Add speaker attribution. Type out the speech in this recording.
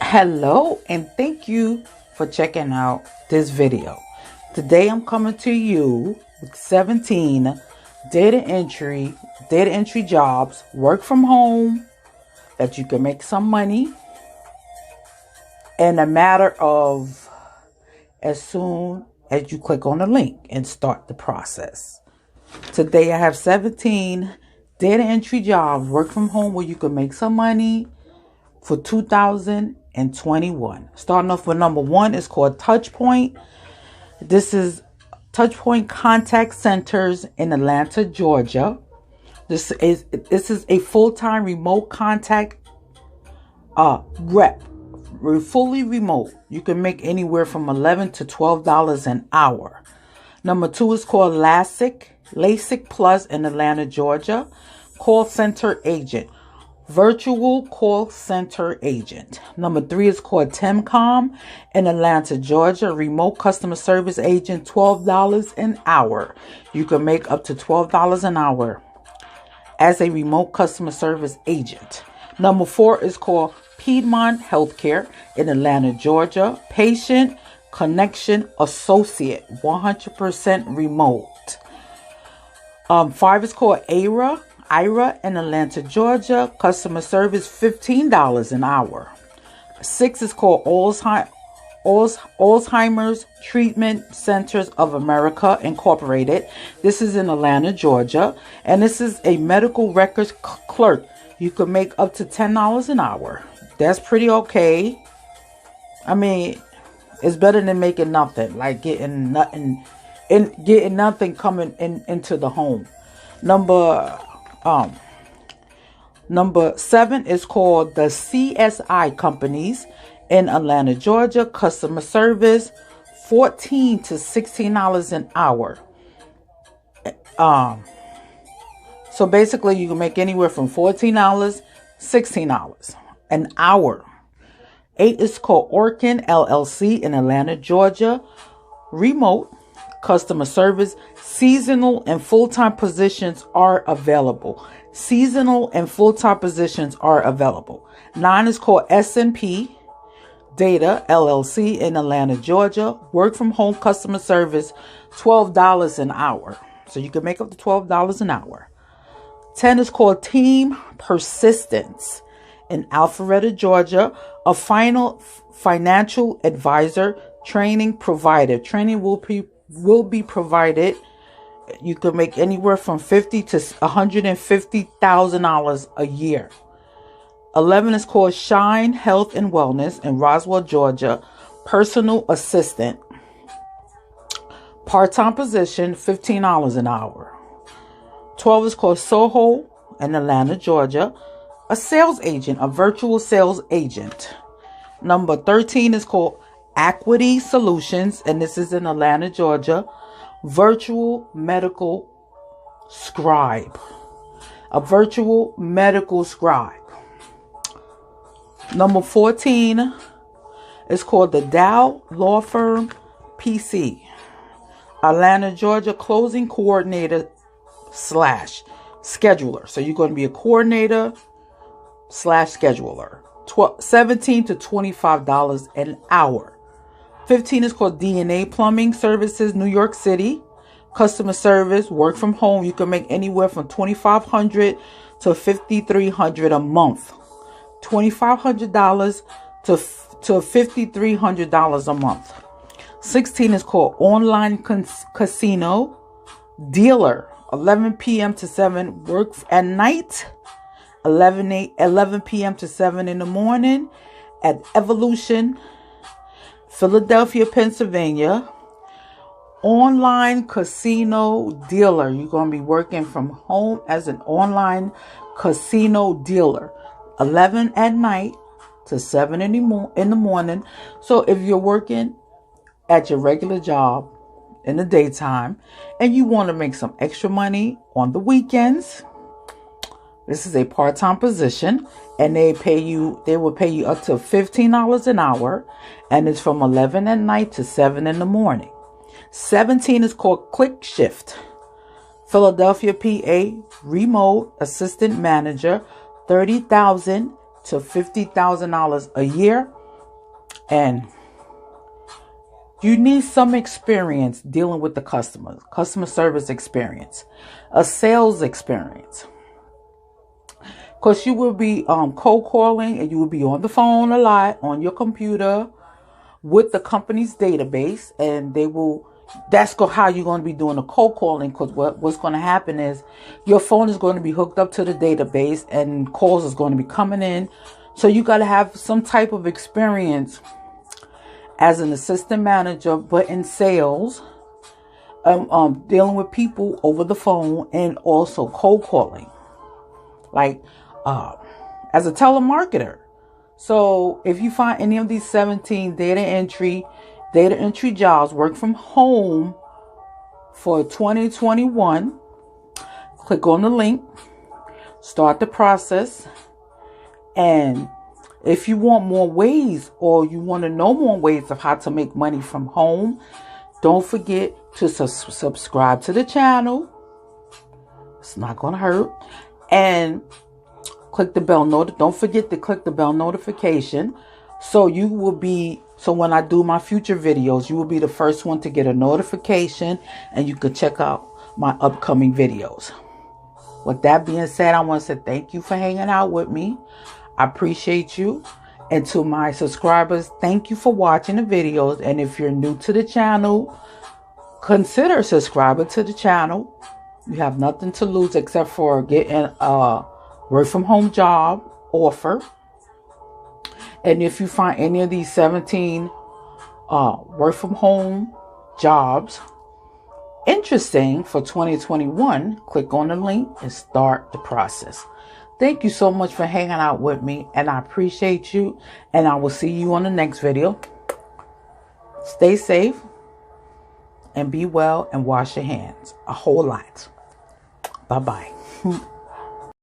Speaker 1: Hello, and thank you for checking out this video. Today I'm coming to you with 17 data entry jobs, work from home, that you can make some money in a matter of as soon as you click on the link and start the process. Today I have 17 data entry jobs, work from home, where you can make some money for 2021. Starting off with number one is called TouchPoint. This is TouchPoint Contact Centers in Atlanta, Georgia. This is a full-time remote contact rep. We're fully remote. You can make anywhere from $11 to $12 an hour. Number two is called LasikPlus in Atlanta, Georgia. Call center agent. Virtual call center agent. Number three is called Temcomb in Atlanta, Georgia. Remote customer service agent, $12 an hour. You can make up to $12 an hour as a remote customer service agent. Number four is called PIEDMONT Healthcare in Atlanta, Georgia. Patient connection associate, 100% remote. Five is called Aira in Atlanta, Georgia. Customer service, $15 an hour. Six is called Alzheimer's Treatment Centers of America Incorporated. This is in Atlanta, Georgia. And this is a medical records clerk. You could make up to $10 an hour. That's pretty okay. I mean, it's better than making nothing, like getting nothing coming into the home. Number seven is called the CSI Companies in Atlanta, Georgia. Customer service, $14 to $16 an hour. So basically you can make anywhere from $14, $16 an hour. Eight is called ORKIN LLC in Atlanta, Georgia. Remote customer service. Seasonal and full-time positions are available. Seasonal and full-time positions are available. Nine is called S&P Data LLC in Atlanta, Georgia. Work from home customer service, $12 an hour. So you can make up to $12 an hour. 10 is called Team Persistence in Alpharetta, Georgia. A financial advisor training provider. Training will be provided. You can make anywhere from $50,000 to $150,000 a year. 11 is called Shine Health and Wellness in Roswell, Georgia. Personal assistant. Part-time position, $15 an hour. 12 is called Soho in Atlanta, Georgia. A sales agent, a virtual sales agent. Number 13 is called Equity Solutions, and this is in Atlanta, Georgia. Virtual medical scribe. A virtual medical scribe. Number 14 is called the Dow Law Firm PC. Atlanta, Georgia. Closing coordinator / scheduler. So you're going to be a coordinator / scheduler. $17 to $25 an hour. 15 is called DNA Plumbing Services, New York City. Customer service, work from home. You can make anywhere from $2,500 to $5,300 a month. $2,500 to $5,300 a month. 16 is called Online Casino Dealer. 11 p.m. to 7, work at night. 11 p.m. to 7 in the morning at Evolution, Philadelphia, Pennsylvania. Online casino dealer. You're going to be working from home as an online casino dealer. 11 at night to 7 in the morning. So if you're working at your regular job in the daytime and you want to make some extra money on the weekends, this is a part-time position, and they will pay you up to $15 an hour, and it's from 11 at night to 7 in the morning. 17 is called Quick Shift. Philadelphia, PA, remote assistant manager, $30,000 to $50,000 a year. And you need some experience dealing with the customers, customer service experience, a sales experience. Because you will be cold calling, and you will be on the phone a lot on your computer with the company's database, and that's how you're going to be doing the cold calling. Because what's going to happen is your phone is going to be hooked up to the database, and calls is going to be coming in. So you got to have some type of experience as an assistant manager, but in sales, dealing with people over the phone, and also cold calling, like as a telemarketer. So if you find any of these 17 data entry jobs, work from home for 2021, click on the link, start the process. And if you want more ways, or you want to know more ways of how to make money from home, don't forget to subscribe to the channel. It's not going to hurt. And click the bell don't forget to click the bell notification, so when I do my future videos, you will be the first one to get a notification, and you can check out my upcoming videos. With that being said, I want to say thank you for hanging out with me. I appreciate you. And to my subscribers, thank you for watching the videos. And if you're new to the channel, consider subscribing to the channel. You have nothing to lose except for getting a work from home job offer. And if you find any of these 17 work from home jobs interesting for 2021, click on the link and start the process. Thank you so much for hanging out with me, and I appreciate you, and I will see you on the next video. Stay safe and be well, and wash your hands a whole lot. Bye-bye.